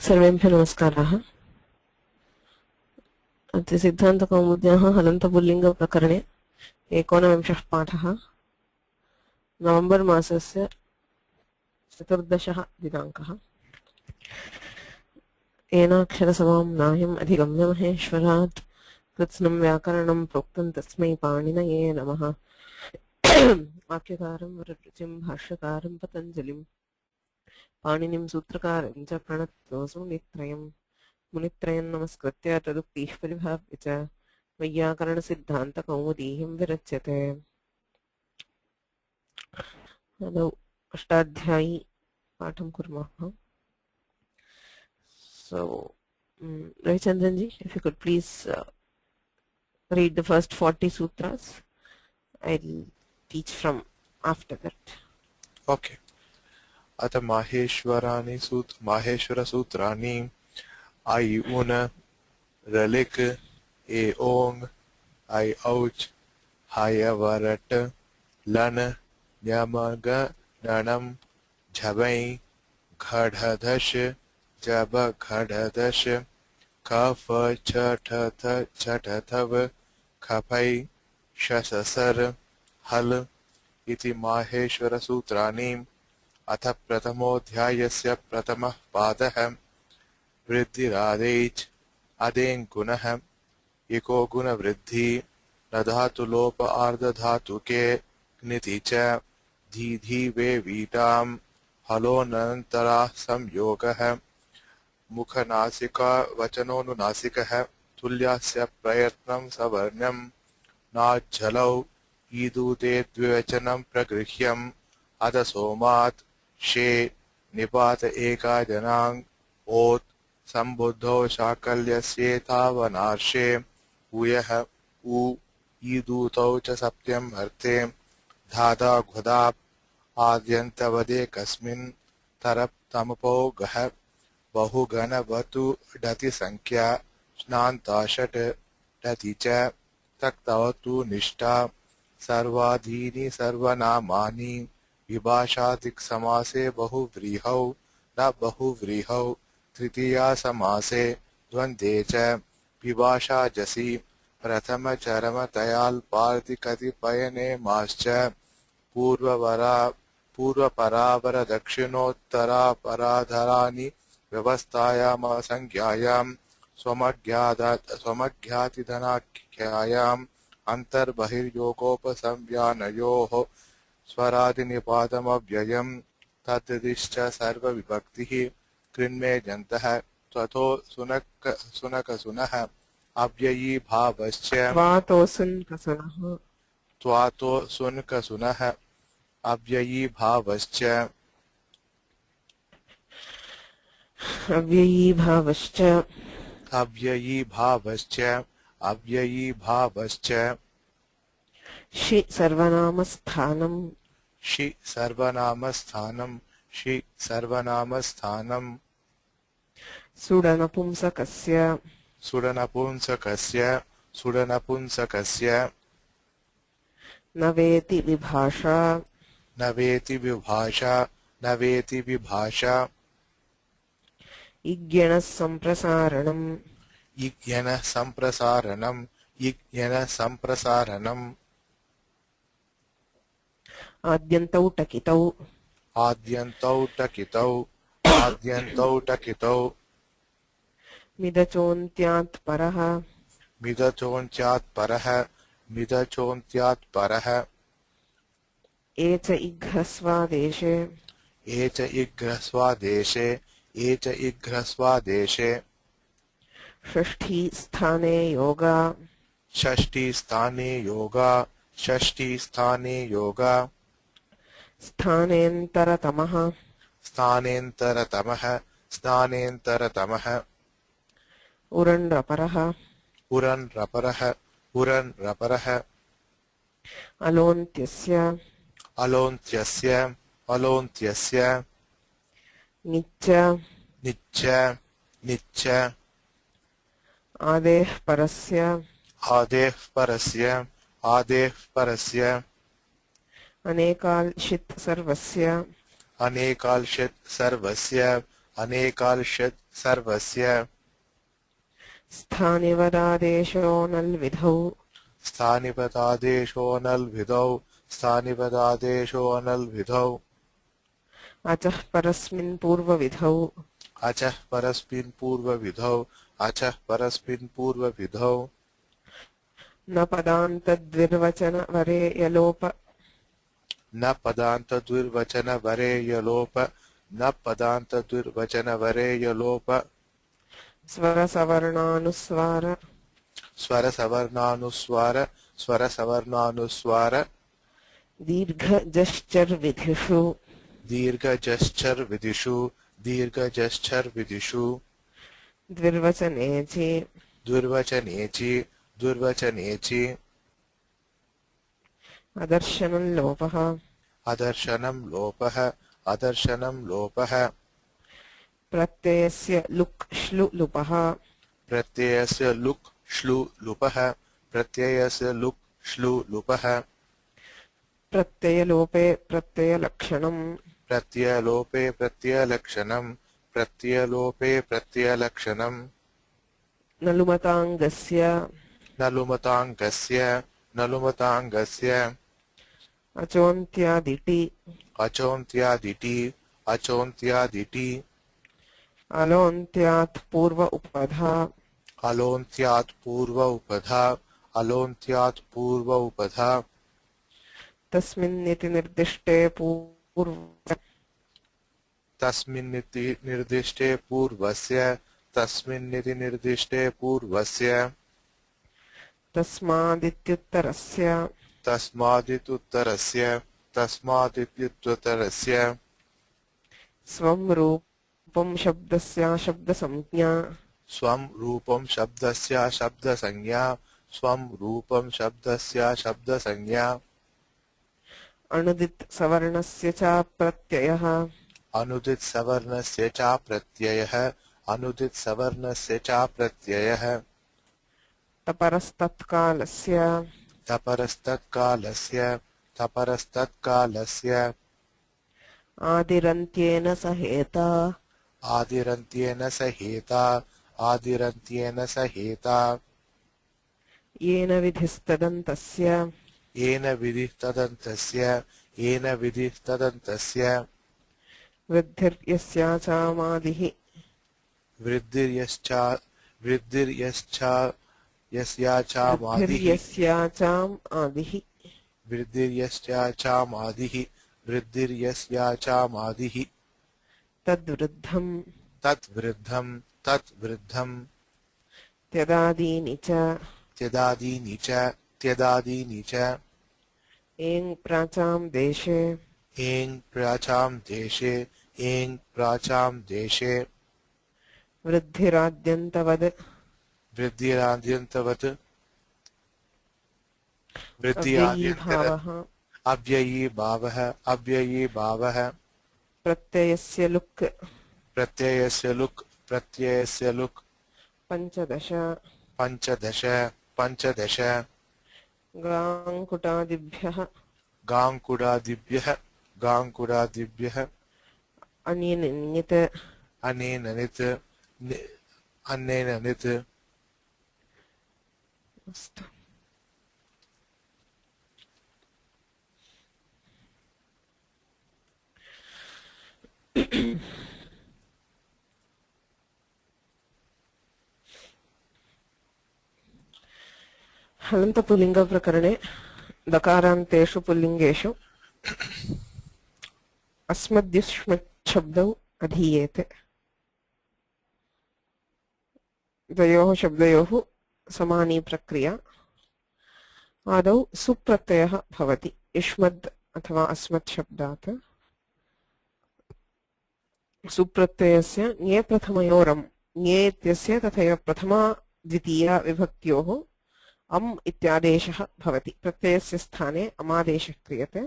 सर्वेभ्यः नमस्काराः। अद्य सिद्धान्तकौमुद्याः हलन्तपुल्लिङ्गप्रकरणे 19 पाठः। नवम्बर् मासस्य 14 दिनाङ्कः। येनाक्षरसमां नायम् अधिगम्य महेश्वरात् कृत्स्नं व्याकरणं प्रोक्तं तस्मै पाणिनये नमः। वाक्यकारं वररुचिं भाष्यकारं पतञ्जलिं पाणिनिं सूत्रकारं च प्रणतोऽसौ मुनित्रयं नमस्कृत्य तदुक्तिः परिभाव्य च वैयाकरणसिद्धान्तकौमुदीं विरच्यते। अष्टाध्यायी पाठं कुर्मः। So, Ravichandran ji, if you could please read the first 40 sutras. I'll teach from after that. Okay. अथ माहेश्वर सूत्राणि आई उन रलिक ए ओंग आई औच हाय वरट लन न्यमग ननम झबई घढ़धश जब घढ़धश कफ छठथव खफई शससर हल इति माहेश्वर सूत्राणि। अथ प्रथमोऽध्यायस्य प्रथमः पादः वृद्धिरादेच अदें गुणः इको गुणवृद्धि न धातुलोप आर्धधातुके ङिति च धीधि वे वीताम् हलोऽनन्तरा संयोगः मुखनासिका वचनोऽनुनासिकः तुल्यस्य प्रयत्नं सवर्ण्यं नाज्झलौ ईदूते द्विवचनं प्रगृह्यम् अथ सोमात् शे निपात एका जनांग ओत संबुद्धो शाकल्यस्येतावनार्षे उयः उ ईदूतौ च सप्त्यम् अर्थे धादा घुदाप आद्यन्तवदे कस्मिन् तरप तमपो गह बहुगणवतु डति संख्या स्नान्ताषट डति च तक्तवतु निष्ठा सर्वाधीनि सर्वनामानि विभाषादिक समासे बहुव्रीहौ न बहुव्रीहौ तृतीया समासे द्वन्द्वे च विभाषाजसि प्रथम चरम तयाल्पार्ति कतिपयने माश्च पूर्वपरावर दक्षिणोत्तरापराधरानि व्यवस्थायाम संज्ञायां स्वमज्ञातिधनाख्यायाम् अन्तर्बहिर्योगोपसंज्ञानयोः स्वरादिनिपातमव्ययम् तद्दिश्च सर्वविभक्तिः कृन्मे जन्तः त्वतो सुनकसुनः अव्ययी भावश्च त्वातो सुनकसुनः अव्ययी भावश्च अव्ययी भावश्च शि सर्वनामस्थानं सुडनपुंसकस्य नवेति विभाषा इग्यनः सम्प्रसारणम् आद्यन्तौ टकितौ मिदचोन्त्यात् परः एच इघ्रस्वादेशे षष्ठी स्थाने योगा स्थानेन्तरतमः उरन्रपरः अलोन्त्यस्य निच्च आदेः परस्य अनेकाल्शित् सर्वस्य अनेकाल्शित् सर्वस्य अनेकाल्शित् सर्वस्य स्थानिवदादेशो नल्विधौ स्थानिपदादेशो नल्विधौ स्थानिपदादेशो नल्विधौ अचः परस्मिन् पूर्वविधौ अचः परस्मिन् पूर्वविधौ अचः परस्मिन् पूर्वविधौ न पदान्तद्विर्वचनवरेयलोप न पदान्तद्विर्वचनवरेयलोप न पदान्तद्विर्वचनवरेयलोप स्वरसवर्णानुस्वार स्वरसवर्णानुस्वार स्वरसवर्णानुस्वार दीर्घजश्चर्विधिषु दीर्घजश्चर्विधिषु दीर्घजश्चर्विधिषु द्विर्वचनेचि द्विर्वचनेचि द्विर्वचनेचि अदर्शनं लोपः अदर्शनं लोपः अदर्शनं लोपः प्रत्ययस्य लुक् श्लु लुपः प्रत्ययस्य लुक् श्लु लुपः प्रत्ययस्य लुक् श्लु लुपः प्रत्ययलोपे प्रत्ययलक्षणं प्रत्ययलोपे प्रत्ययलक्षणं प्रत्ययलोपे प्रत्ययलक्षणं नलुमताङ्गस्य नलुमताङ्गस्य नलुमताङ्गस्य अचोन्त्यादिटि अचोन्त्यादिटि अचोन्त्यादिटि अलोन्त्यात् पूर्व उपधा अलोन्त्यात् पूर्व उपधा अलोन्त्यात् पूर्व उपधा तस्मिन्निति निर्दिष्टे पूर्व तस्मिन्निति निर्दिष्टे पूर्वस्य तस्मिन्निति निर्दिष्टे पूर्वस्य तस्मादित्युत्तरस्य तस्मादित्युत्तरस्य तस्मादित्युत्तरस्य स्वं रूपं शब्दस्याशब्दसंज्ञा स्वं रूपं शब्दस्य शब्दसंज्ञा स्वं रूपं शब्दस्य शब्दसंज्ञा अणुदित् सवर्णस्य च प्रत्ययः अनुदित सवर्णस्य च प्रत्ययः अनुदित सवर्णस्य च प्रत्ययः तपरस्तत्कालस्य तपरस्तत्कालस्य तपरस्तत्कालस्य आदिरन्त्येन सहेता आदिरन्त्येन सहेता आदिरन्त्येन सहेता येन विधिस्तदन्तस्य येन विधिः तदन्तस्य येन विधिः तदन्तस्य वृद्धिर्यस्याचामादिः वृद्धिर्यश्च वृद्धिर्यश्च यस्याचामादिः वृद्धिर्यस्याचाम् आदिः वृद्धिर्यस्याचामादिः वृद्धिर्यस्याचामादिः तद्वृद्धं तद्वृद्धं तद्वृद्धं त्यदादीनि च त्यदादीनि च त्यदादीनि च एङ् प्राचां देशे एङ् प्राचां देशे एङ् प्राचां देशे वृद्धिराद्यन्तवद् वृद्धिराद्यन्तवत् अव्ययीभावः अव्ययी भावः अव्ययी भावः प्रत्ययस्य लुक् प्रत्ययस्य लुक् प्रत्ययस्य लुक् पञ्चदश पञ्चदश पञ्चदश गाङ्कुटादिभ्यः गाङ्कुडादिभ्यः गाङ्कुडादिभ्यः अनेन नियत अनेन नित् अनेन नित् हलन्त पुल्लिङ्ग प्रकरणे दकारान्तेषु पुल्लिङ्गेषु अस्मद्युष्मत् शब्दौ अधीयेते द्वयोः शब्दयोः समानी प्रक्रिया आदौ सुप्रत्ययः भवति युष्मद् अथवा अस्मत् शब्दात् सुप्रत्ययस्य ङे प्रथमयोरम् ङे इत्यस्य तथैव प्रथमा द्वितीया विभक्त्योः अम् इत्यादेशः भवति प्रत्ययस्य स्थाने अमादेशः क्रियते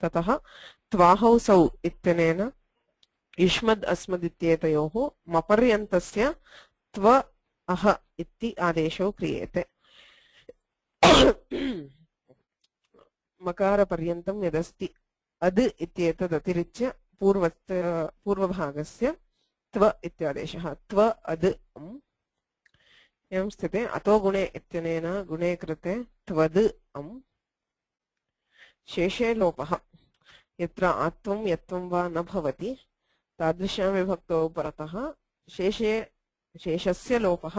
ततः त्वाहौ सौ इत्यनेन युष्मद् अस्मद् इत्येतयोः मपर्यन्तस्य त्व अह इति आदेशो क्रियते मकारपर्यन्तं यदस्ति अद् इत्येतदतिरिच्य पूर्वभागस्य त्व इत्यादेशः त्व अद् एवं स्थिते अतो गुणे इत्यनेन गुणे कृते त्वद् शेषे लोपः यत्र आत्वं यत्वं वा न भवति तादृशां विभक्तौ परतः शेषस्य लोपः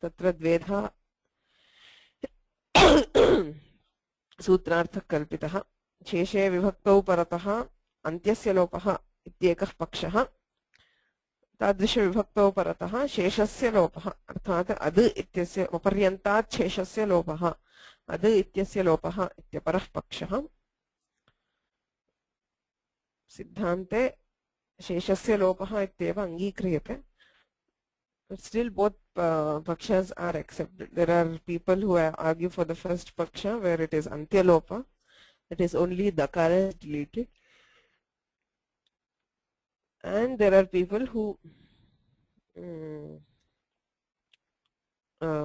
तत्र द्वेधा सूत्रार्थः कल्पितः शेषे विभक्तौ परतः अन्त्यस्य लोपः इत्येकः पक्षः तादृशविभक्तौ परतः शेषस्य लोपः अर्थात् अद् इत्यस्य पर्यन्तात् शेषस्य लोपः अद् इत्यस्य लोपः इत्यपरः पक्षः सिद्धान्ते शेषस्य लोपः इत्येव अङ्गीक्रियते. Still both pakshas are accepted. There are people who argue for the first paksha where it is antyalopa, it is only dakara is deleted, and there are people who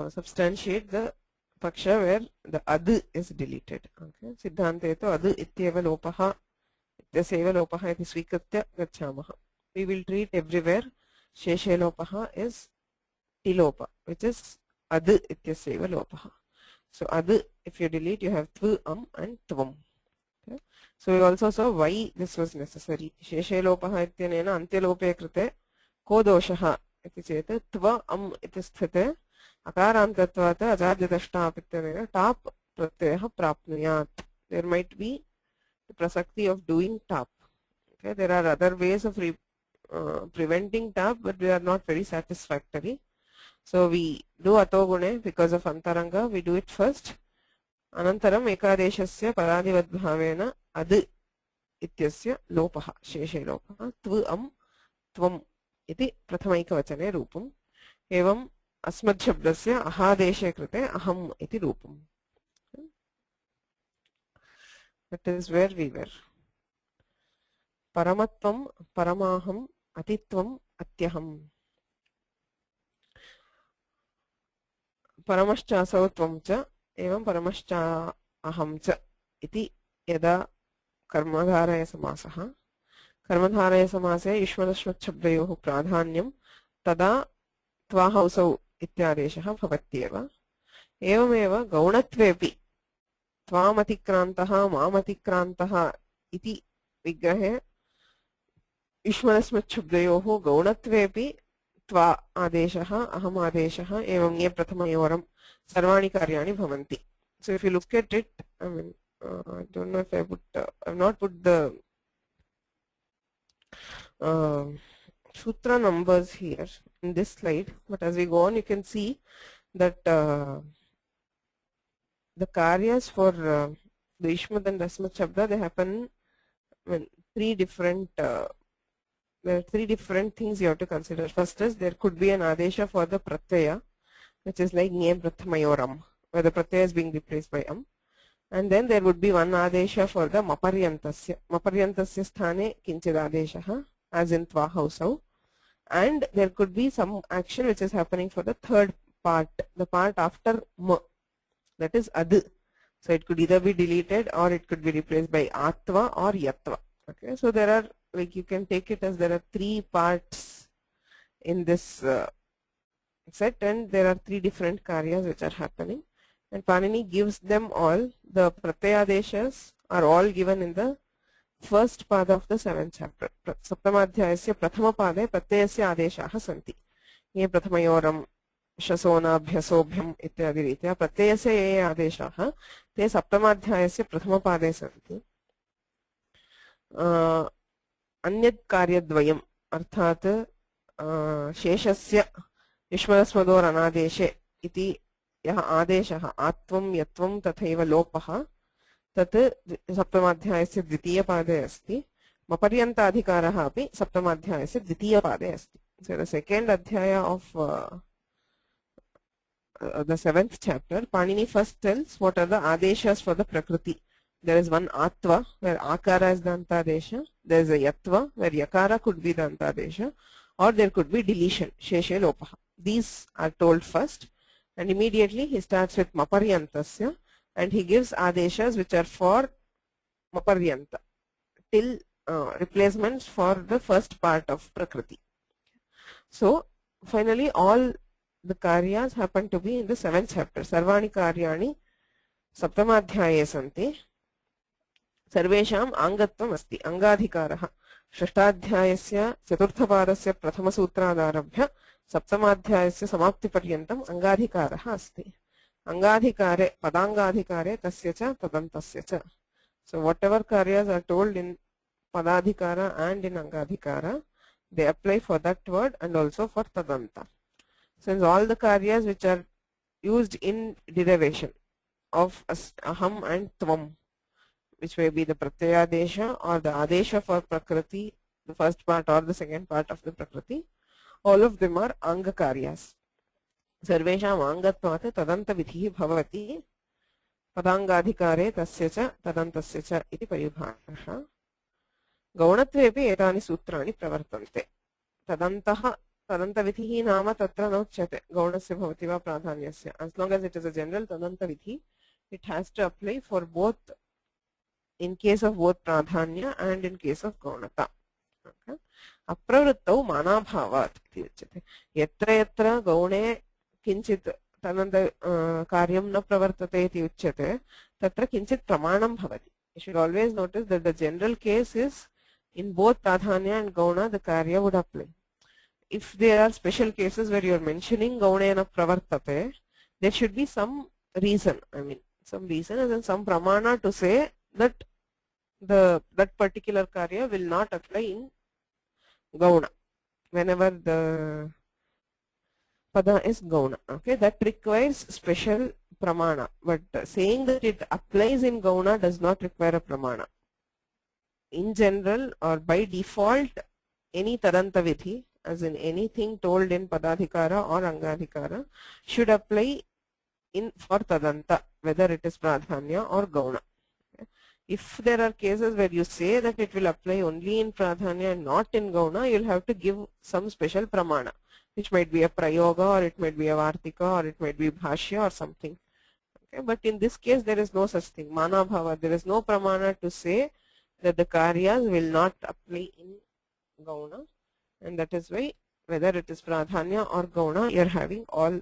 substantiate the paksha where the ad is deleted. Okay, siddhante to ad ityeva lopaha ityaseva lopaha iti swikritya gacchamaha. We will treat everywhere sheshe lopaha is tilopa, which is ad ityaseva lopaha. So ad, if you delete, you have tv, and tvam. Okay. So we also saw why this was necessary. Sheshe lopaha ityanena antyalope krite ko doshaha iti chete tva iti sthite akarantatvat ajadyadashta ityanena tap pratyayah prapnuyat. There might be the prasakti of doing tap. Okay. There are other ways of preventing tap, but they are not very satisfactory. So we do atogune because of antaranga, we do it first. Anantaram ekadeshasya paradivadbhavena ad ityasya lopaha, sheshe lopaha, tvam tvam iti prathamaikavachane rupam. Evam asmadhabdasya ahadeshe krite aham iti rupam. That is where we were. Paramatvam paramaham atitvam atyaham. परमश्चासौ त्वं च एवं परमश्चा अहं च इति यदा कर्मधारयसमासः कर्मधारयसमासे युष्मदश्मच्छब्दयोः प्राधान्यं तदा त्वाहौसौ इत्यादेशः भवत्येव. एवमेव गौणत्वेपि त्वामतिक्रान्तः मामतिक्रान्तः इति विग्रहे युष्मदश्मच्छब्दयोः गौणत्वेपि त्वा आदेशः अहम आदेशः एवं ये प्रथमयोरं सर्वाणि कार्याणि भवन्ति. So if you look at it, I mean, I don't know if I have not put the sutra numbers here in this slide, but as we go on you can see that the karyas for the Ishmad and Rasmat Shabda, they happen when there are three different things you have to consider. First is there could be an adesha for the pratyaya, which is like nye prathamayoram, where the pratyaya is being replaced by and then there would be one adesha for the maparyantasya sthane kinchid adesha, as in tvahausau, and there could be some action which is happening for the third part, the part after m, that is ad. So it could either be deleted or it could be replaced by atva or yatva. Okay, so there are, like, you can take it as there are three parts in this set, and there are three different karyas which are happening, and Panini gives them all. The pratyadeshas are all given in the first pada of the 7th chapter. Saptamadhyayasya prathama pade pratyayasya adeshaha santi. Ye prathamayoram shasona bhyasobhyam ityadi ritya pratyayasya ye adeshaha te saptamadhyayasya prathama pade santi. अन्यत् कार्यद्वयम् अर्थात् शेषस्य युष्मदस्मदोर् अनादेशे इति यः आदेशः आत्वं यत्वं तथैव लोपः तत् सप्तमाध्यायस्य द्वितीयपादे अस्ति. मपर्यन्ताधिकारः अपि सप्तमाध्यायस्य द्वितीयपादे अस्ति. So the second adhyaya of the 7th chapter, Panini first tells what are the adeshas for the prakriti. There is one atva where akara is the antadesha. There is a yatva where yakara could be the antadesha, or there could be deletion, sheshe lopaha. These are told first, and immediately he starts with maparyantasya. and he gives adeshas which are for maparyanta, till replacements for the first part of Prakriti. So finally all the karyas happen to be in the 7th chapter. Sarvani karyani saptamadhyaye santi. सर्वेषाम् आङ्गत्वम् अस्ति. अङ्गाधिकारः षष्ठाध्यायस्य चतुर्थपादस्य प्रथमसूत्रादारभ्य सप्तमाध्यायस्य समाप्तिपर्यन्तम् अङ्गाधिकारः अस्ति. अङ्गाधिकारे पदाङ्गाधिकारे तस्य च तदन्तस्य च. So whatever karyas are told in padadhikara and in angadhikara, they apply for that word and also for tadanta. Since all the karyas which are used in derivation of aham and tvam, which may be the pratyayadesha or the adesha for prakriti, the first part or the second part of the prakriti, all of them are anga karyas. Sarvesham angatvat tadanta vidhi bhavati padangadhikare tasya cha tadantasya cha iti paribhasha. गौणत्वेपि एतानि सूत्राणि प्रवर्तन्ते. तदन्तः तदन्तविधिः नाम तत्र न उच्यते गौणस्य भवति वा प्राधान्यस्य. As long as it is a general तदन्तविधि, it has to apply for both, in case of both pradhanya and in case of gaunata. Okay. Apravrittau manabhavat iti uchyate. Yatra yatra gaune kinchit tananda karyam na pravartate iti uchyate, tatra kinchit pramanam bhavati. You should always notice that the general case is in both pradhanya and gauna the karya would apply. If there are special cases where you are mentioning gaunena pravartate, there should be some reason. I mean, some reason and then some pramana to say that that particular karya will not apply in gauna whenever the pada is gauna. Okay, that requires special pramana, but saying that it applies in gauna does not require a pramana. In general or by default, any tadanta vidhi, as in anything told in padadhikara or angadhikara, should apply in for tadanta, whether it is pradhanya or gauna. If there are cases where you say that it will apply only in pradhanya and not in gauna, you will have to give some special pramana, which might be a prayoga or it might be a vartika or it might be bhashya or something. Okay, but in this case there is no such thing. Manabhava, there is no pramana to say that the karyas will not apply in gauna, and that is why whether it is pradhanya or gauna, you are having all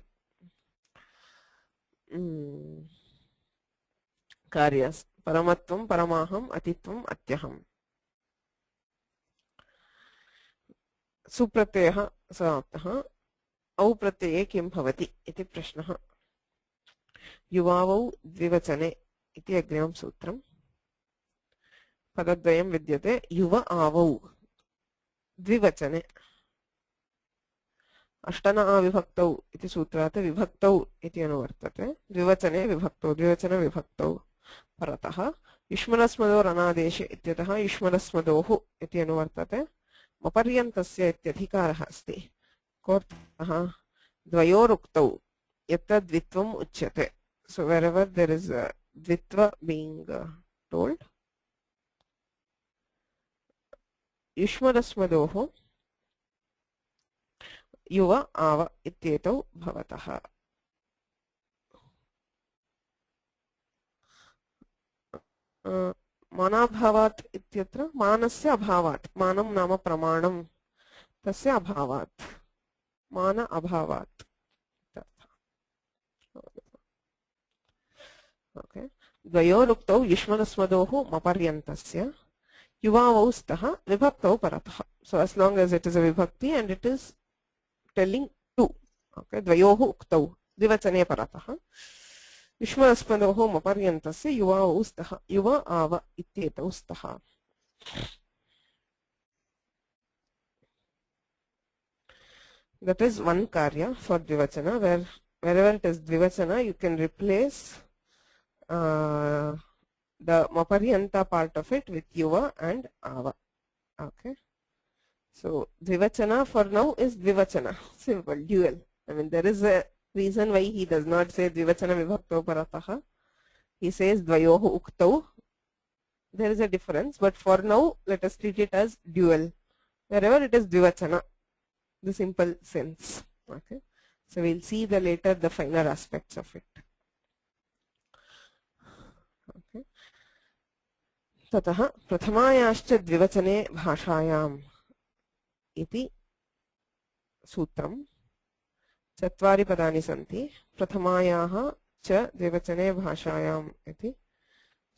karyas. Paramatvam, paramaham, atitvam, atyaham. Supratyayah samaptah. Au pratyaya kim bhavati iti prashnah. Yuvavau dvivachane iti agrimam sutram. Padadvayam vidyate yuva avau dvivachane. Ashtana avibhaktau iti sutrate vibhaktau iti anuvartate. Dvivachane vibhaktau, dvivachana vibhaktau paratah. Yushmanasmado ranadeshe ityatah yushmanasmadohu iti anuvartate. Maparyantasya ityadhikarah asti. Kortah dvayoruktau yatra dvitvam uchyate. So wherever there is a dvitva being told, yushmanasmadohu yuva ava ityetau bhavatah. Manabhavat ityatra manasya abhavat. Manam nama pramanam tasya abhavat. Mana abhavat. Okay. Dvayoruktau yushmanasmadohu maparyantasya yuvavau stah vibhaktau paratah. So as long as it is a vibhakti and it is telling two. Okay. Dvayohu uktau dvivachane paratah. Yushmanasmadohu maparyantasya yuvavau stah yuva ava ityetau stah. That is one karya for dvivachana, where wherever it is dvivachana you can replace the maparyanta part of it with yuva and ava. Okay. So dvivachana for now is dvivachana, simple, dual. I mean, there is a reason why he does not say dvivachana vibhakto paratah. He says dvayohu uktau. There is a difference, but for now let us treat it as dual. Wherever it is dvivachana, the simple sense. Okay. So we'll see the later the finer aspects of it. ततः प्रथमायाश्च द्विवचने भाषायाम् इति सूत्रम् चत्वारि पदानि सन्ति प्रथमायाः च द्विवचने भाषायाम् इति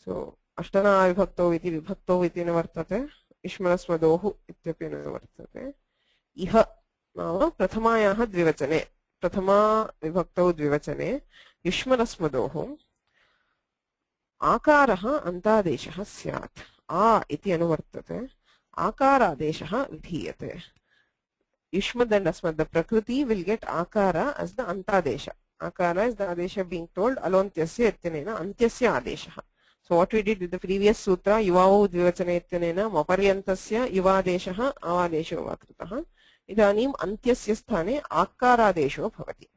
सो अष्टनाविभक्तौ इति विभक्तौ इति न वर्तते युष्मदस्मदोः इत्यपि न वर्तते इह नाम प्रथमायाः द्विवचने प्रथमा विभक्तौ द्विवचने युष्मदस्मदोः आकारः अन्तादेशः स्यात् आ इति अनुवर्तते आकारादेशः विधीयते युष्मद and asmad, the prakriti will get akara as the antadesha. Akara is the adesha being told alontyasya ityanena antyasya adesha. So what we did with the previous sutra, yuvau dvivachane ityanena maparyantasya yuvadesha avadesho va kritah. Idanim antyasya sthane akaradesho bhavati.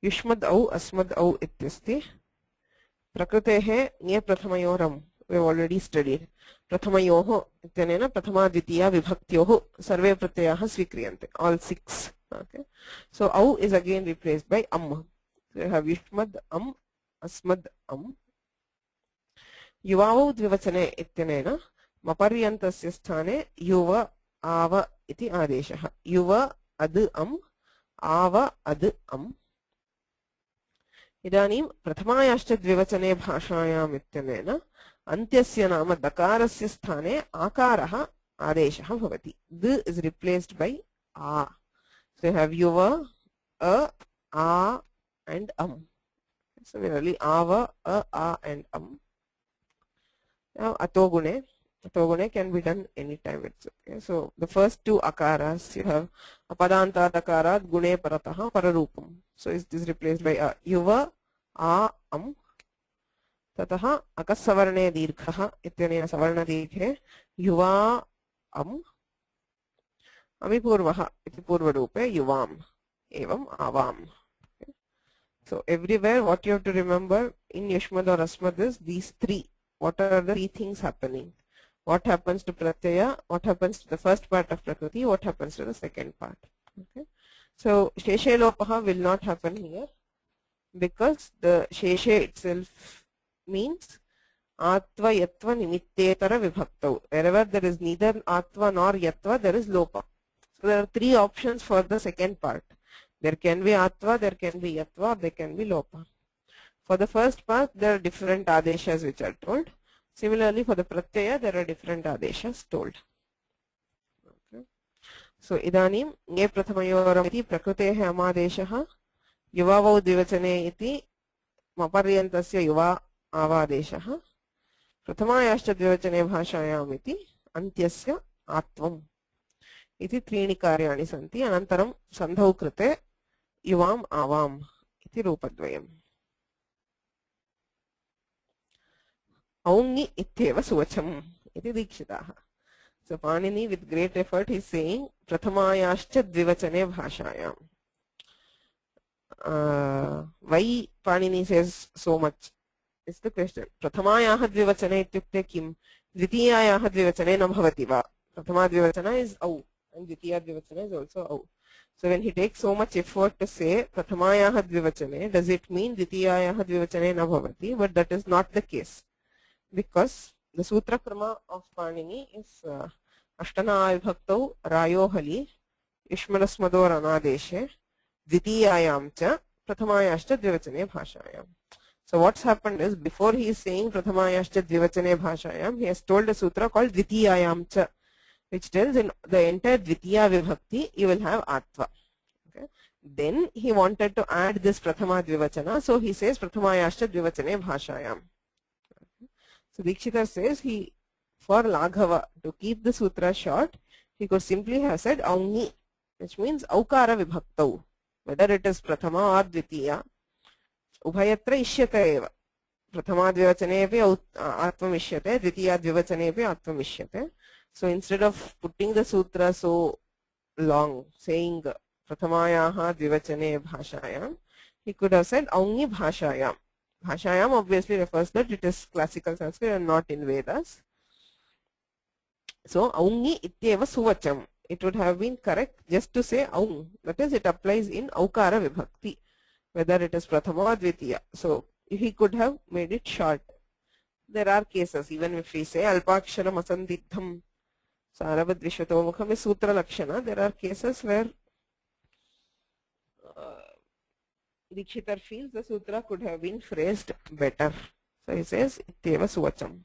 युष्मद् औ अस्मद् औ इत्यस्ति प्रकृतेः ङे प्रथमयोरम् we have already studied प्रथमयोः इत्यनेन प्रथमा द्वितीया विभक्त्योः सर्वे प्रत्ययाः स्वीक्रियन्ते all 6 okay so au is again replaced by am so you have युष्मद् am अस्मद् am युवावौ द्विवचने इत्यनेन मपर्यन्तस्य स्थाने युव आव इति आदेशः युव अद् am आव अद् am इदानीं प्रथमायाश्च द्विवचने भाषायाम् इत्यनेन अन्त्यस्य नाम दकारस्य स्थाने आकारः आदेशः भवति the is replaced by a so you have yuva a and similarly ava a and now atogune can be done anytime it's okay so the first two akaras you have apadanta dakarat gune paratah pararupam so it is replaced by a yuva a ततः अकस्सवर्णे दीर्घः इत्यनेन सवर्णदीर्घे युवा अमिपूर्वः इति पूर्वरूपे युवाम् एवम् आवाम् so everywhere what you have to remember in yushmad or asmad is these three what are the three things happening what happens to pratyaya what happens to the first part of prakriti what happens to the second part okay so sheshe lopaha will not happen here because the sheshe itself means atva yatva nimittetara vibhaktau wherever there is neither atva nor yatva there is lopa so there are three options for the second part there can be atva there can be yatva there can be lopa for the first part there are different adeshas which are told similarly for the pratyaya there are different adeshas told okay so idanim nge prathamayoram iti prakrutehe amadeshah yuvavau dvivachane iti maparyantasya yuva आवादेशः प्रथमायाश्च द्विवचने भाषायाम् इति अन्त्यस्य आत्वम् इति त्रीणि कार्याणि सन्ति अनन्तरं सन्धौ कृते युवाम् आवाम् इति रूपद्वयम् औङि इत्येव सुवचम् इति दीक्षिताः so Panini with great effort he is saying प्रथमायाश्च द्विवचने भाषायाम् why Panini says so much is the question प्रथमायाः द्विवचने इत्युक्ते किं द्वितीयायाः द्विवचने न भवति वा प्रथमा द्विवचना is au and Dwitiya द्विवचना is also au so when he takes so much effort to say प्रथमायाः द्विवचने does it mean द्वितीयायाः द्विवचने न भवति but that is not the case because the sutra krama of Panini is ashtana vibhaktau rayohali yushmadasmador anadeshe द्वितीयायां च प्रथमायाश्च द्विवचने भाषायाम् so what's happened is before he is saying prathamayascha dvivachane bhashayam he has told a sutra called dvitiyayam cha which tells in the entire dvitiya vibhakti you will have atva okay then he wanted to add this prathama dvivachana so he says prathamayascha dvivachane bhashayam okay. so Dikshita says he for Laghava to keep the sutra short he could simply have said aungi which means aukara vibhaktau whether it is prathama or dvitiya उभयत्र इष्यते एव प्रथमा द्विवचने अपि आत्वम् इष्यते द्वितीया द्विवचने अपि आत्वम् इष्यते so instead of putting the sutra so long saying प्रथमायाः द्विवचने भाषायां he could have said aungi bhashayam bhashayam obviously refers that it is classical Sanskrit and not in Vedas so aungi ityeva suvacham it would have been correct just to say aung that is it applies in aukara vibhakti whether it is prathama or dvitiya so he could have made it short. There are cases, even if we say alpaksharam asandidham saravad vishvatomukham is sutra lakshana, there are cases where Dikshitar feels the sutra could have been phrased better. So he says ityeva suvacham.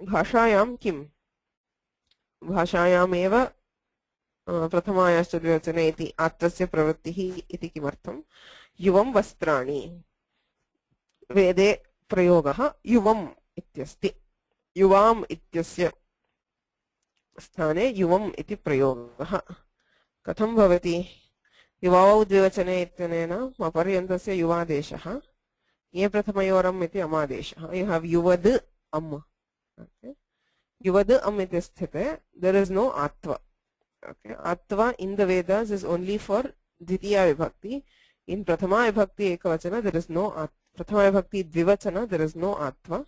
Bhashayam kim? Bhashayam eva प्रथमायाश्च द्विवचने इति आत्तस्य प्रवृत्तिः इति किमर्थं युवं वस्त्राणि वेदे प्रयोगः युवम् इत्यस्ति युवाम् इत्यस्य स्थाने युवम् इति प्रयोगः कथं भवति युवावौ द्विवचने इत्यनेन मपर्यन्तस्य युवादेशः ये प्रथमयोरम् इति अमादेशः you have युवद् अम् okay. युवद् अम् इति स्थिते there is no atva. Okay, atva in the Vedas is only for Dvitiya Vibhakti. In Prathama Vibhakti Ekavachana there is no Prathama Vibhakti Dvivachana there is no atva.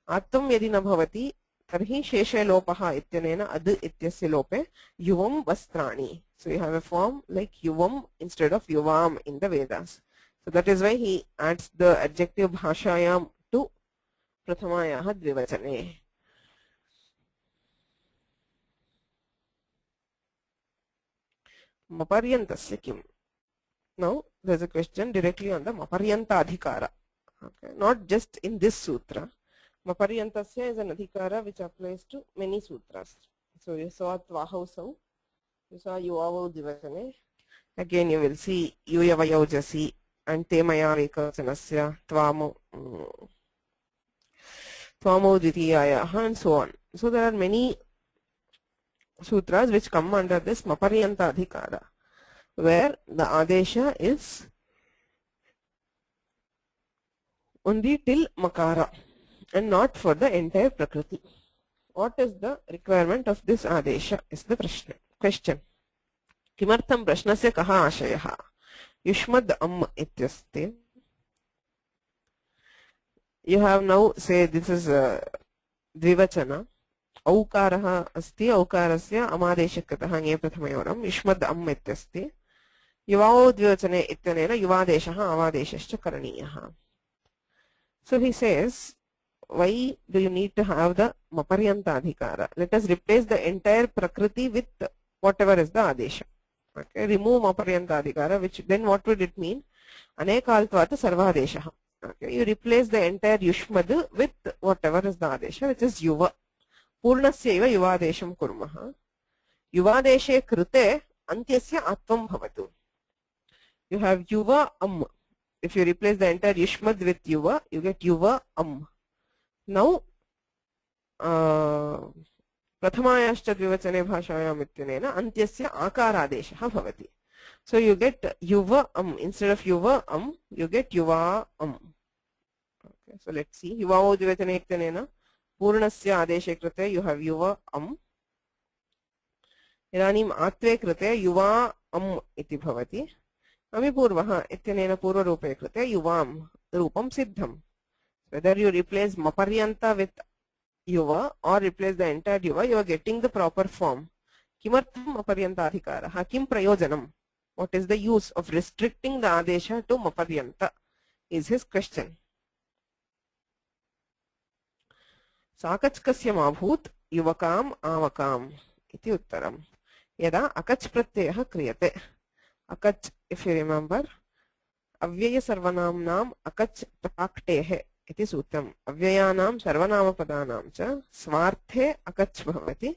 Atvam yadi na bhavati tarhi sheshe lopaha ityanena ad ityasya lope yuvam vastrani. So you have a form like yuvam instead of yuvam in the Vedas. So that is why he adds the adjective bhashayam to Prathamayaha Dvivachane. Maparyantasya kim? Now there is a question directly on the Maparyanta adhikara. Okay. Not just in this sutra. Maparyantasya is an adhikara which applies to many sutras. So you saw Tvahausau, you saw Yuvavau Divachane. Again you will see Yuyavayaujasi and Temaya Ekavachanasya Tvamo Dvitiyaya and so on. So there are many sutras which come under this Maparyanta adhikara, where the adesha is only till makara and not for the entire prakriti. What is the requirement of this adesha is the question. Kimartham prashnasya kaha ashayaha? Yushmad am ityasti. You have now say this is dvivachana. औकारः अस्ति औकारस्य अमादेशकृतः ङे प्रथमयोरं युष्मद् अम् इत्यस्ति युवावौ द्विवचने इत्यनेन युवादेशः अवादेशश्च करणीयः. So he says, why do you need to have the maparyanta adhikara? Let us replace the entire prakriti with whatever is the adesha. Okay, remove maparyanta adhikara, which then what would it mean? Anekaltvat sarvadeshah. Okay, you replace the entire yushmad with whatever is the adesha, which is yuva. पूर्णस्यैव युवादेशं कुर्मः. युवादेशे कृते अन्त्यस्य आत्वं भवतु. You have yuva am. If you replace the entire yushmad with yuva, you get yuva am. Now प्रथमायाश्च द्विवचने भाषायाम् इत्यनेन अन्त्यस्य आकारादेशः भवति. So you get yuva am instead of yuva am, you get yuva am. Okay, so let's see. युवावौ द्विवचने इत्यनेन पूर्णस्य आदेशे कृते you have युवा अम्. इदानीम् आत्वे कृते युवा अम् इति भवति. अमिपूर्वः इत्यनेन पूर्वरूपे कृते युवाम् रूपं सिद्धम्. Whether you replace maparyanta with yuva or replace the entire yuva, you are getting the proper form. Kimartham maparyanta adhikarah? Kim prayojanam? What is the use of restricting the adesha to maparyanta is his question. साकच्कस्य माभूत् युवकाम् आवकाम् इति उत्तरम्. यदा अकच् प्रत्ययः क्रियते. अकच्, if you remember, अव्यय सर्वनाम्नाम् अकच् प्राक्टेः इति सूत्रम्. अव्ययानां सर्वनामपदानां च स्वार्थे अकच् भवति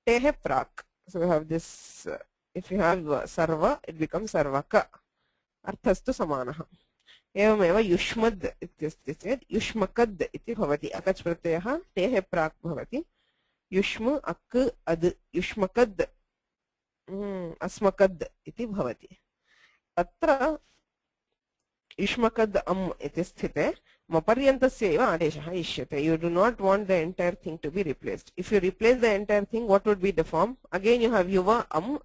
तेः प्राक्. So we have this, if you have sarva, it becomes sarvaka. अर्थस्तु समानः. एवमेव युष्मद् इत्यस्ति चेत् युष्मकद् इति भवति. अकच् प्रत्ययः तेः प्राक् भवति. युष्म अक् अद् युष्मकद् अस्मकद् इति भवति. अत्र युष्मकद् अम् इति स्थिते मपर्यन्तस्य एव आदेशः इष्यते. You do not want the entire thing to be replaced. If you replace the entire thing, what would be the form? Again you have युवा अम्.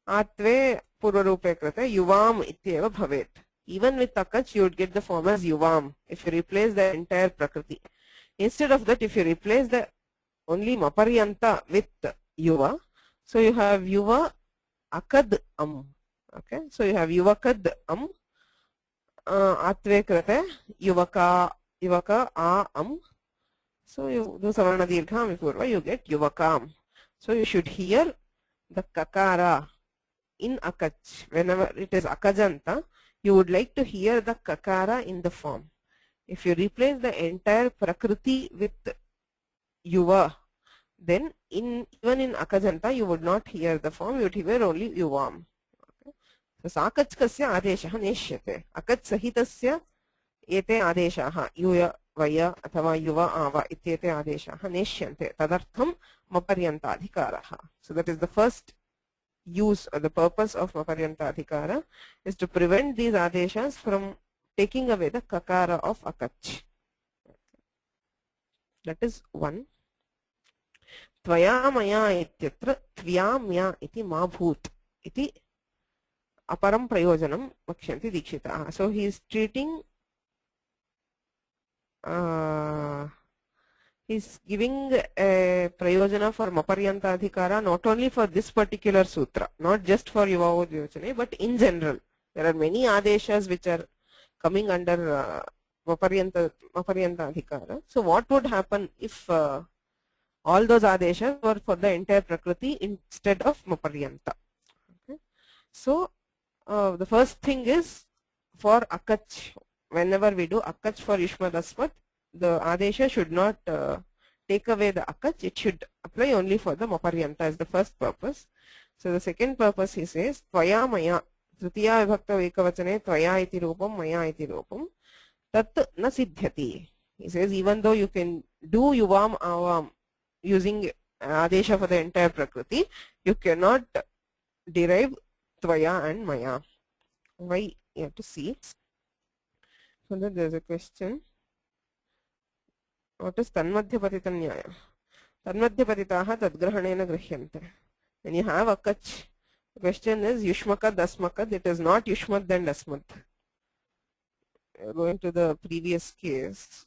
आत्वे पूर्वरूपे कृते युवाम् इत्येव भवेत्. Even with akach, you would get the form as yuvam if you replace the entire prakriti. Instead of that, if you replace the only maparyanta with yuva, so you have yuva akad am. Okay, so you have yuvakad am. atve krate yuvaka a am. So you do savarna dirgham purva, you get yuvakam. So you should hear the kakara in akach. Whenever it is akajanta, you would like to hear the kakara in the form. If you replace the entire prakriti with yuva, then even in akajanta you would not hear the form, you would hear only yuvam. Okay. So sakachkasya adeshah neshyate. Akach sahitasya ete adeshaha yuya vaya athava yuva ava ityete adeshaha neshyante. Tadartham maparyantadhikaraha. So that is the first use or the purpose of maparyantadhikara, is to prevent these adeshas from taking away the kakara of akach. That is one. Tvaya maya ityatra tvya mya iti ma bhoot iti aparam prayojanam vakshanti dikshitaah. So he is treating, he's giving a prayojana for maparyantadhikara not only for this particular sutra, not just for yuva, but in general. There are many adeshas which are coming under maparyantadhikara. So what would happen if all those adeshas were for the entire prakriti instead of maparyanta? Okay. So the first thing is for akach. Whenever we do akach for yushmad asmat, the adesha should not take away the akach. It should apply only for the maparyanta as the first purpose. So the second purpose, he says tvaya maya tritiya vibhakta ekavachane tvaya iti rupam maya iti rupam tat na siddhyati. He says even though you can do yuvam avam using adesha for the entire prakriti, you cannot derive tvaya and maya. Why? You have to see. So then there is a question. What is tanmadhyapatita nyaya? Tanmadhyapatitaha tadgrahanena grihyante. When you have akach, the question is yushmakad asmakad. It is not yushmad and asmad. Going to the previous case,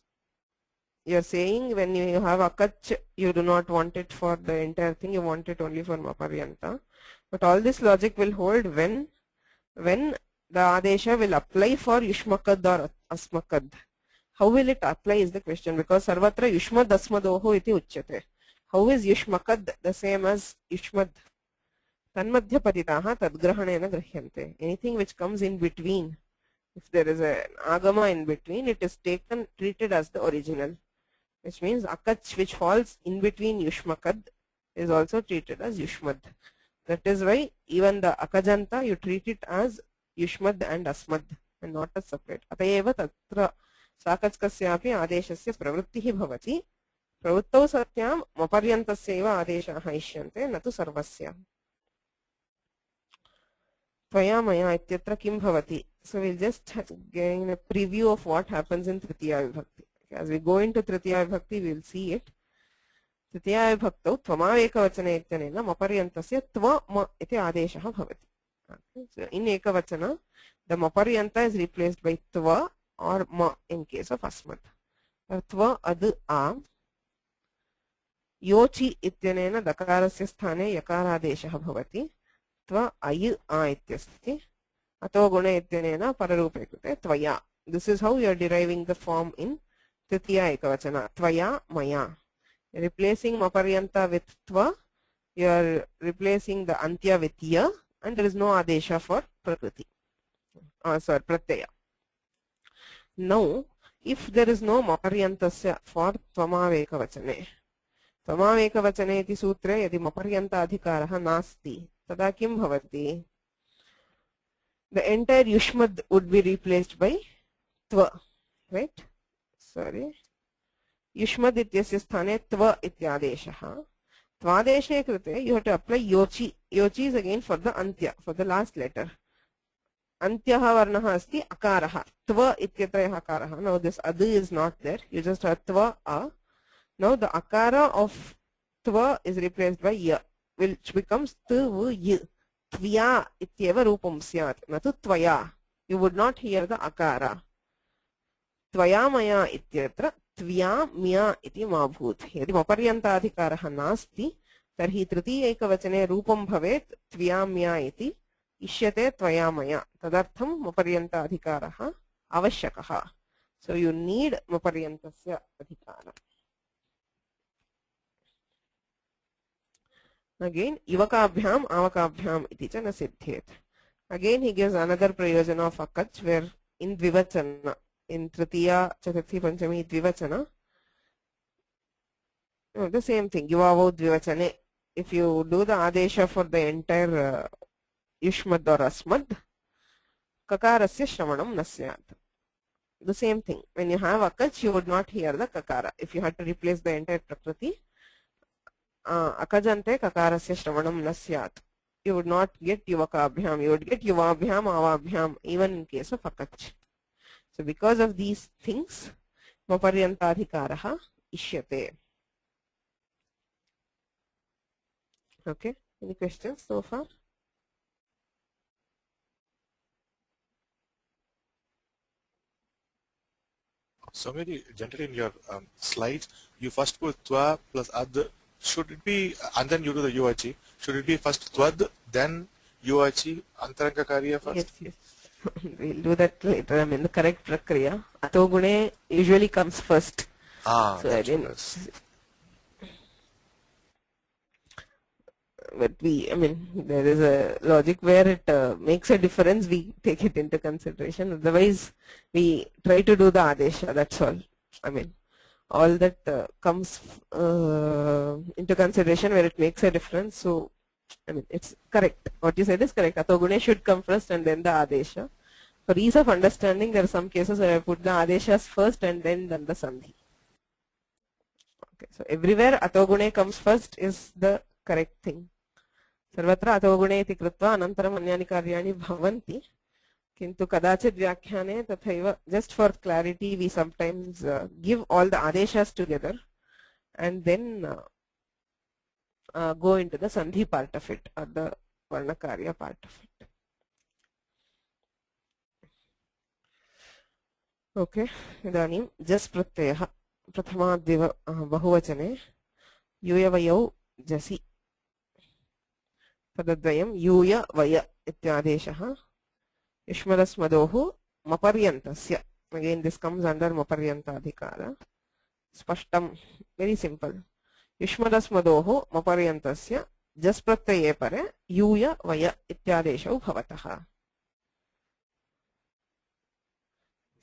you are saying when you have akach, you do not want it for the entire thing, you want it only for maparyanta. But all this logic will hold when the adesha will apply for yushmakad or asmakad. How will it apply is the question, because sarvatra yushmad asmadoho iti uchyate. How is yushmakad the same as yushmad? Tanmadhyapatitaha tadgrahanena grihyante. Anything which comes in between, if there is an agama in between, it is treated as the original, which means akach which falls in between yushmakad is also treated as yushmad. That is why even the akajanta you treat it as yushmad and asmad and not as separate. Atayeva tatra sakachkasyapi adeshasya pravrittihi bhavati pravrittau satyam maparyantasya adeshaah ishyante natu sarvasya. Tvaya maya ityatra kim bhavati. So we'll just gain a preview of what happens in tritiya vibhakti. As we go into tritiya vibhakti, we will see it. Tritiya vibhaktau tvamavekavachane ityanena maparyantasya tva ma iti adeshaah bhavati. So in ekavachana, the maparyanta is replaced by tva or ma in case of asmat. Tva adu a yochi ityanena dakarasya sthane yakaradeshaah bhavati. Tva ayu a ityasti ato guna ityanena pararupe krute tvaya. This is how you are deriving the form in tritiya ekavachana. Tvaya maya. Replacing maparyanta with tva, you are replacing the antya with ya, and there is no adesha for prakriti. Sorry, pratyaya. Now, if there is no maparyantasya for tvamavekavachane, tvamavekavachane iti sutre yadi maparyanta adhikaraha nasti, tada kim bhavati? The entire yushmad would be replaced by tva, right? Sorry. Yushmad ityasya sthane tva ityadeshaha. Tvadeshe krute, you have to apply yochi. Yochi is again for the antya, for the last letter. Antyaha varnaha asti akaraha. Tva ityatraya akaraha. Now this adu is not there. You just have tva a. Now the akara of tva is replaced by ya, which becomes tv y. Tvya ityeva rupam syat. Natu tvaya. You would not hear the akara. Tvaya maya ityatra tvya mya iti ma bhoot. Yadi maparyantadhikaraha nasti, tarhi tritiya ekavachane rupam bhavet tvya mya iti ishyate tvaya maya. Tadartham maparyantadhikaraha avashyakah. So you need maparyantasya adhikara. Again, yuvakabhyam avakabhyam iti cha na siddhyet. Again, he gives another prayojana of akach where in dvivachana, in tritiya, chaturthi, panchami, dvivachana, the same thing, yuvavo dvivachane. If you do the adesha for the entire yushmad or asmad, kakarasya shravanam nasyat. The same thing. When you have akach, you would not hear the kakara. If you had to replace the entire prakriti, akajante kakarasya shravanam nasyat. You would not get yuvakabhyam. You would get yuvabhyam, avabhyam, even in case of akach. So because of these things, maparyantadhikaraha ishyate. Okay. Any questions so far? So maybe generally in your slides, you first put twa plus ad. Should it be, and then you do the UHE, should it be first twad, then UHE, antaranga karya first? Yes, yes. We'll do that later. I mean, the correct prakriya. Atogune usually comes first. Ah, so I mean, but I mean, there is a logic where it makes a difference. We take it into consideration. Otherwise, we try to do the adesha. That's all. I mean, all that comes into consideration where it makes a difference. So, I mean, it's correct. What you said is correct. Atogune should come first and then the adesha. For ease of understanding, there are some cases where I put the adeshas first and then the sandhi. Okay, so everywhere atogune comes first is the correct thing. सर्वत्र अतोगुणे इति कृत्वा अनन्तरम् अन्यानि कार्याणि भवन्ति किन्तु कदाचित् व्याख्याने तथैव just for clarity we sometimes give all the adeshas together and then go into the sandhi part of it or the varnakarya part of it. Okay, इदानीं जस् प्रत्ययः प्रथमाद्विव बहुवचने यूयवयौ जसि पदद्वयं यूय वय इत्यादेशः युष्मदस्मदोः मपर्यन्तस्य. Again this comes under maparyantadhikara. स्पष्टं, very simple. युष्मदस्मदोः मपर्यन्तस्य जस् प्रत्यये परे यूय वय इत्यादेशौ भवतः.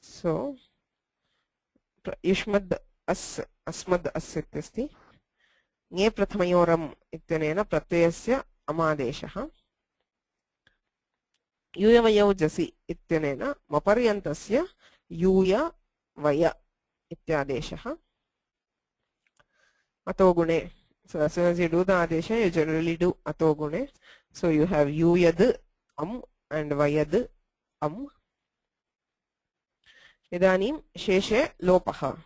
So युष्मद् अस् अस्मद् अस् इत्यस्ति. ङे प्रथमयोरम् इत्यनेन प्रत्ययस्य अमादेशः. यूयवयौ जसि इत्यनेन मपर्यन्तस्य यूय वय इत्यादेशः. अतोगुणे. So as soon as you do the adesha, you generally do atogune. So you have yuyad and vayad इदानीं शेषे लोपः.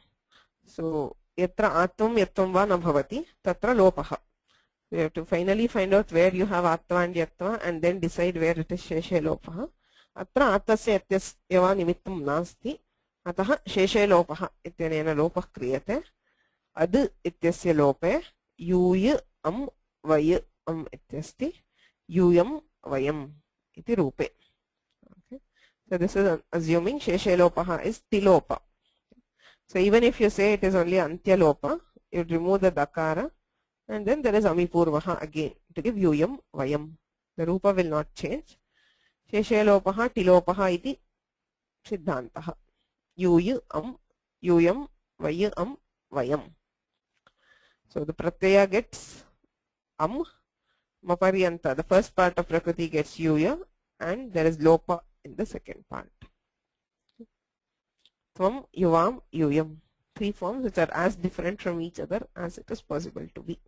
So यत्र आत्वं यत्वं वा न भवति तत्र लोपः. You have to finally find out where you have atva and yatva and then decide where it is sheshe lopah. Atra attasya yatyasya va nimittam nasti. Atah sheshe lopah ityanena lopah kriyate. Ad ityasya lope yuy vay ityasti. Yuyam vayam iti rupe. Okay. So this is assuming sheshe lopah is tilopa. So even if you say it is only antya lopa, you remove the dakara. And then there is amipurvaha again to give yuyam vayam. The rupa will not change. Sheshe lopaha tilopaha iti siddhantaha. Yuyam vayam vayam. So the pratyaya gets maparyanta. The first part of prakriti gets yuya and there is lopa in the second part. Tvam, yuvam, yuyam. Three forms which are as different from each other as it is possible to be.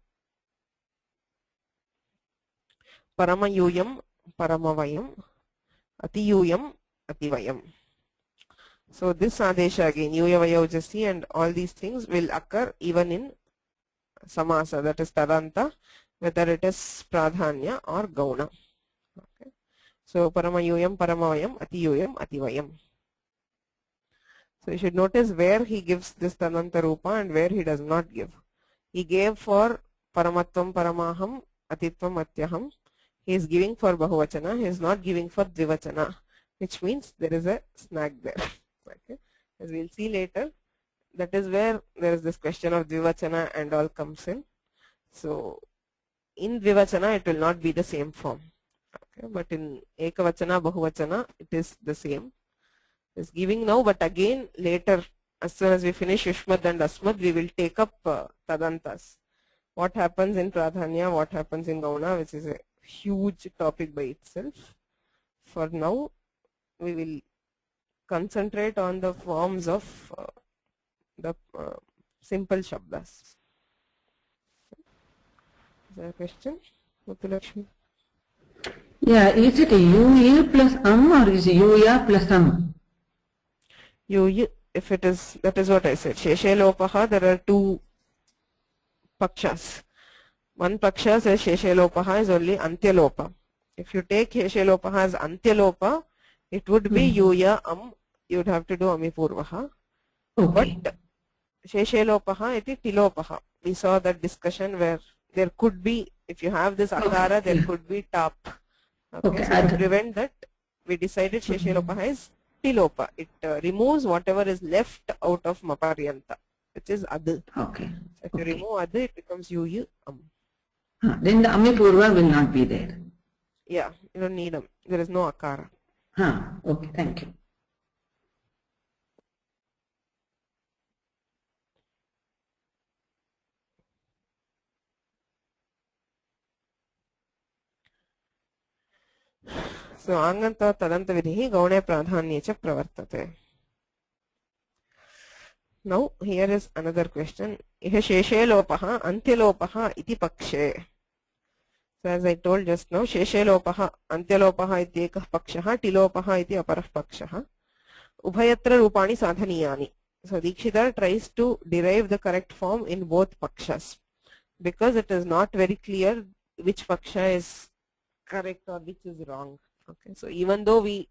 Paramayuyam, paramavayam, atiyuyam, ativayam. So this adesha again, yuyavayau jasi and all these things will occur even in samasa, that is taranta, whether it is pradhanya or gauna. Okay. So paramayuyam, paramavayam, atiyuyam, ativayam. So you should notice where he gives this tananta rupa and where he does not give. He gave for paramatvam, paramaham, atitvam, atyaham. He is giving for bahuvachana. He is not giving for dvivachana, which means there is a snag there. Okay, as we'll see later, that is where there is this question of dvivachana and all comes in. So in dvivachana it will not be the same form. Okay, but in ekavachana, bahuvachana it is the same. It's giving now, but again later, as soon as we finish Yushmad and Asmad, we will take up Tadantas. What happens in Pradhanya, what happens in Gauna, which is a huge topic by itself. For now, we will concentrate on the forms of the simple Shabdas. Is there a question? Muthulakshmi? Yeah, is it UA plus or is it UA plus If it is, that is what I said. Sheshe Lopaha, there are two pakshas. One paksha says Sheshe Lopaha is only Antyalopa. If you take Sheshe Lopaha as Antyalopa, it would be Yuya you would have to do Amipurvaha. Okay. But Sheshe Lopaha iti Tilopaha. We saw that discussion where there could be, if you have this Akara, there could be Tap. Okay, so to prevent that, we decided Sheshe Lopaha is Tilopa. It removes whatever is left out of Maparyanta, which is Adu. Okay. So if you remove Adu, it becomes Yuyu Then the Amipurva will not be there. Yeah, you don't need them. There is no Akara. Okay, thank you. So Anganta Tadanta Vidhi Gaune Pradhanye cha pravartate. Now here is another question. Ihe Sheshe Lopaha Antyalopaha iti pakshe. So as I told just now, Sheshe Lopaha Antyalopaha iti ekah pakshaha, Tilopaha iti aparah pakshaha. Ubhayatra Rupani Sadhaniyani. So Dikshita tries to derive the correct form in both pakshas, because it is not very clear which paksha is correct or which is wrong. Okay, so even though we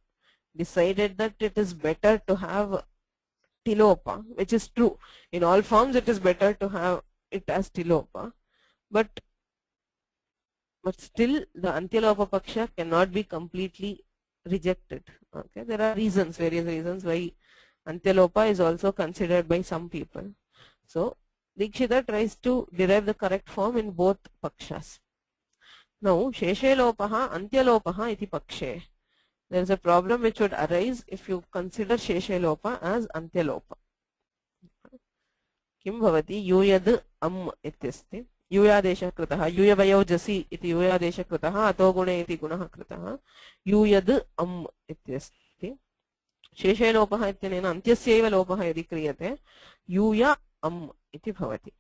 decided that it is better to have Tilopa, which is true, in all forms it is better to have it as Tilopa, but still the Antyalopa paksha cannot be completely rejected. Okay, there are reasons, various reasons why Antyalopa is also considered by some people. So Dikshita tries to derive the correct form in both pakshas. Now, Sheshe Lopaha, Antyalopaha iti pakshe. There is a problem which would arise if you consider Sheshe Lopa as Antyalopa. Kim bhavati yuyad ityasti. Yuyadesha kritaha. Yuyavayo jasi iti yuyadesha kritaha. Ato gune iti gunaha kritaha. Yuyad ityasti. Sheshe Lopaha ityanena Antyasyaiva Lopaha yadi kriyate. Yuya iti bhavati.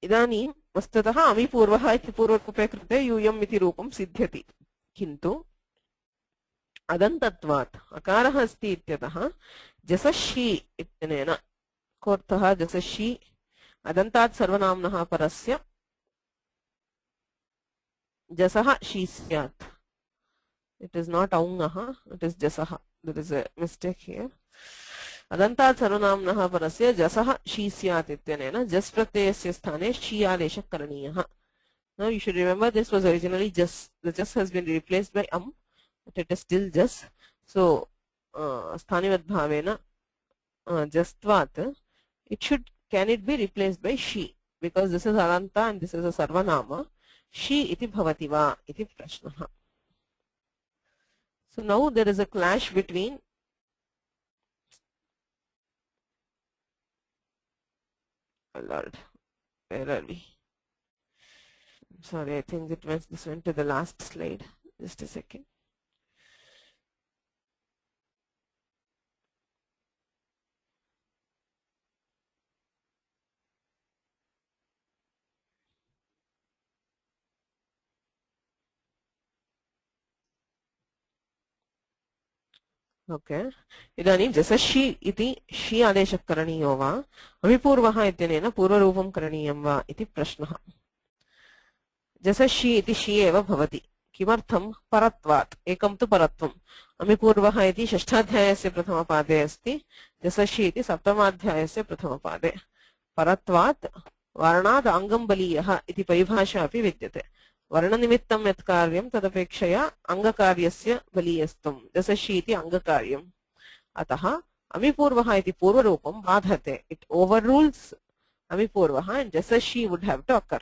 इदानीं वस्तुतः अमिपूर्वः इति पूर्वरूपे कृते यूयम् इति रूपं सिद्ध्यति, किन्तु अदन्तत्वात् अकारः अस्ति इत्यतः जसषि इत्यनेन कोऽर्थः जसषि अदन्तात् सर्वनाम्नः परस्य जसः षि स्यात्. It is not aungah, it is jasah. There is a mistake here. Adantat sarvanamnah parasya jasah shi syat ityanena jas pratyayasya sthane shi adesha karaniyah. Now you should remember this was originally jas. The jas has been replaced by but it is still jas. So sthanivat bhavena jastvat, can it be replaced by shi? Because this is alanta and this is a sarvanama. Shi iti bhavati va iti prashnaha. So now there is a clash between Lord, where are we? Sorry, I think this went to the last slide. Just a second. Okay. इदानीं जसषि इति षि आदेशः करणीयो वा अमिपूर्वः इत्यनेन पूर्वरूपं करणीयं वा इति प्रश्नः. जसषि इति षि एव भवति. किमर्थं? परत्वात्. एकं तु परत्वम्. अमिपूर्वः इति षष्ठाध्यायस्य प्रथमपादे अस्ति. जसषि इति सप्तमाध्यायस्य प्रथमपादे. परत्वात् वर्णात् अङ्गं बलीयः इति परिभाषा अपि विद्यते. वर्णनिमित्तं यत् कार्यं तदपेक्षया अङ्गकार्यस्य बलीयस्त्वं. जसषि इति अङ्गकार्यं. अतः अमिपूर्वः इति पूर्वरूपं बाधते. It overrules अमिपूर्वः and जसषि would have to occur.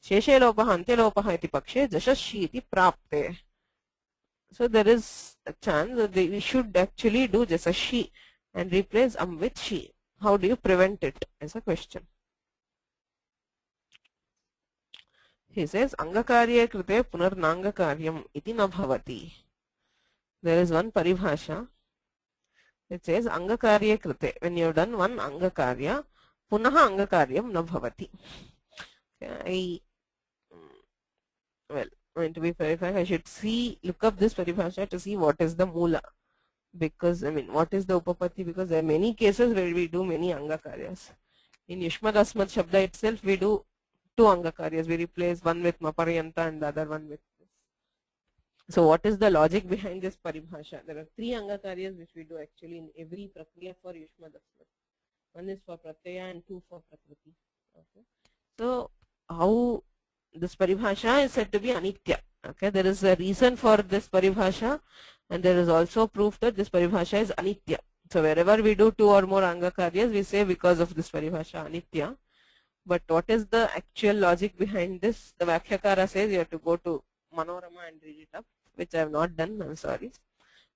शेषे लोपः अन्त्यलोपः इति पक्षे जसषि इति प्राप्ते. So there is a chance that we should actually do jasashi and replace with shi. How do you prevent it? Is a question. He says angakarye krite punarnangakaryam iti na bhavati. There is one paribhasha. It says angakarye krite. When you have done one angakarya, punaha angakaryam na bhavati. Okay, to be verified, I should look up this paribhasha to see what is the mula. Because, what is the upapatti? Because there are many cases where we do many angakaryas. In Yushmad Asmad Shabda itself, we do two angakaryas. We replace one with maparyanta and the other one with this. So what is the logic behind this paribhasha? There are three angakaryas which we do actually in every prakriya for Yushmad Asmad. One is for pratyaya and two for prakriti. Okay. So how this paribhasha is said to be anitya. Okay, there is a reason for this paribhasha, and there is also proof that this paribhasha is anitya. So wherever we do two or more angakaryas, we say because of this paribhasha anitya. But what is the actual logic behind this? The Vakhyakara says you have to go to Manorama and read it up, which I have not done. I'm sorry.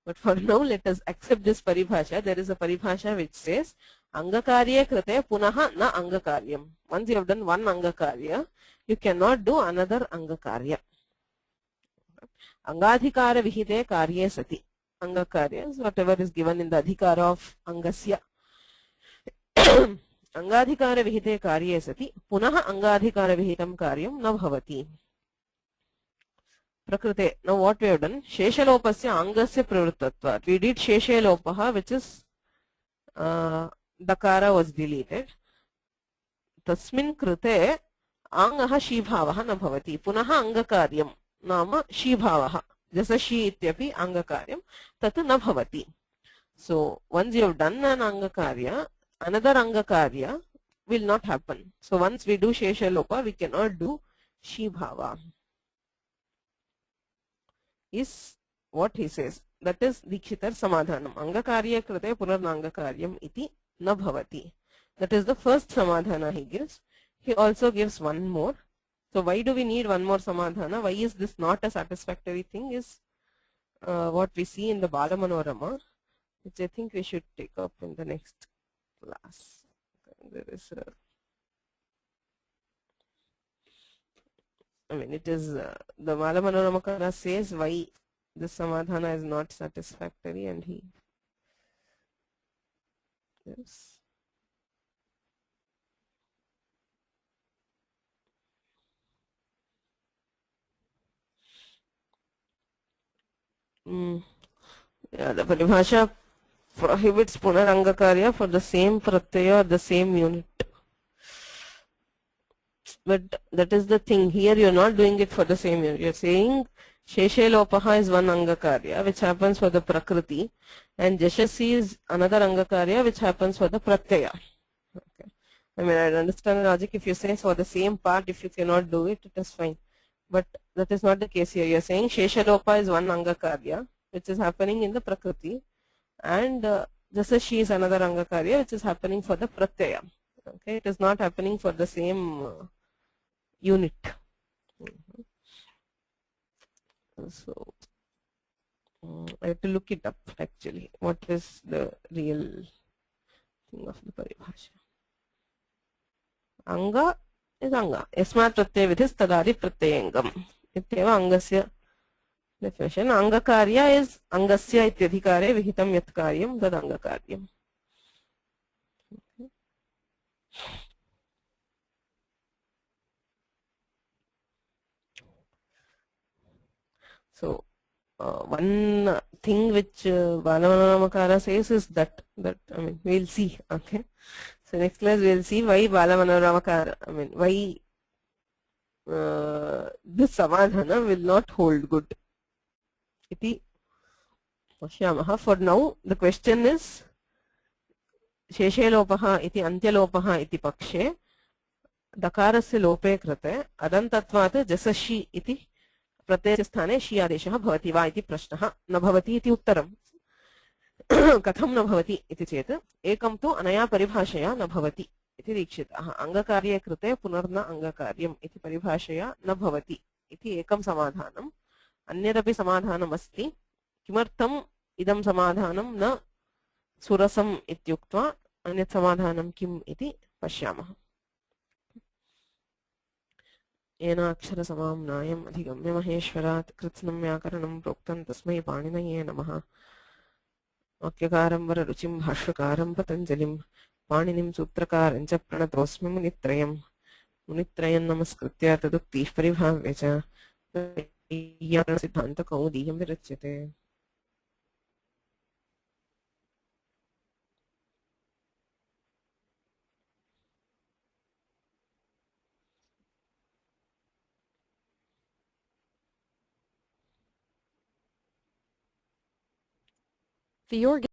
But for now, let us accept this paribhasha. There is a paribhasha which says angakarye krite punaha na angakaryam. Once you have done one angakarya, you cannot do another angakarya. Angadhikara vihite karye sati. Angakarya is whatever is given in the adhikara of angasya. Angadhikara vihite karye sati. Punaha angadhikara vihitam karyam na bhavati. Prakrite. Now what we have done? Sheshalopasya angasya pravrittatvat. We did sheshalopaha, which is dakara was deleted. Tasmin krite angaha shibhavaha na bhavati. Punaha angakaryam nama shibhavaha. Jasa shi ityapi angakaryam tatu na bhavati. So once you have done an angakarya, another angakarya will not happen. So once we do sheshalopa, we cannot do shibhava. Is what he says. That is Dikshitar Samadhanam. Angakarya krite punarnangakaryam iti na bhavati. That is the first Samadhana he gives. He also gives one more. So why do we need one more Samadhana? Why is this not a satisfactory thing? Is what we see in the Bala Manorama, which I think we should take up in the next class. There is it is the Bala Manoramakara says why this Samadhana is not satisfactory, and he yes. Yeah, the Paribhasha prohibits Punarangakarya for the same pratyaya or the same unit. But that is the thing. Here you are not doing it for the same unit. You are saying Sheshelopaha is one Angakarya which happens for the Prakriti, and Jashasi is another Angakarya which happens for the Pratyaya. Okay. I understand the logic. If you say for the same part, if you cannot do it, it is fine. But that is not the case here. You are saying Sheshalopa is one Angakarya which is happening in the Prakriti, and Jasashi is another Angakarya which is happening for the Pratyaya. Okay, it is not happening for the same unit. So I have to look it up actually. What is the real thing of the Paribhasha? Anga is Anga. Yasmat pratyaya vidhis tadari pratyayangam. Ityeva Angasya definition. Angakarya is Angasya ityadhikare vihitam yat karyam tad Angakaryam. So one thing which Balamanoramakara says is that we'll see. Okay, so next class we'll see why Balamanoramakara, why this Samadhana will not hold good. Iti pashyamaha. For now, the question is Sheshelopaha iti Antyalopaha iti pakshe dakarasya lope krate adantatvat jasashi iti प्रत्यय स्थाने she आदेशः भवति वा इति प्रश्नः न भवति इति उत्तरम्. कथं न भवति इति चेत् एकं तु अनया परिभाषया न भवति इति दीक्षितः अङ्गकार्ये कृते पुनर्न अङ्गकार्यम् इति परिभाषया न भवति इति एकं समाधानम् अन्यदपि समाधानमस्ति किमर्थम् इदं समाधानं न सुरसम् इत्युक्त्वा अन्यत् समाधानं किम् इति पश्यामः येन अक्षरसमाम्नायम् अधिगम्य महेश्वरात् कृत्स्नं व्याकरणं प्रोक्तं तस्मै पाणिनये नमः वाक्यकारं वररुचिं भाष्यकारं पतञ्जलिं पाणिनिं सूत्रकारं च प्रणतोऽस्मि मुनित्रयं नमस्कृत्य तदुक्तिः परिभाव्य च सिद्धान्तकौमुदीयं विरच्यते For your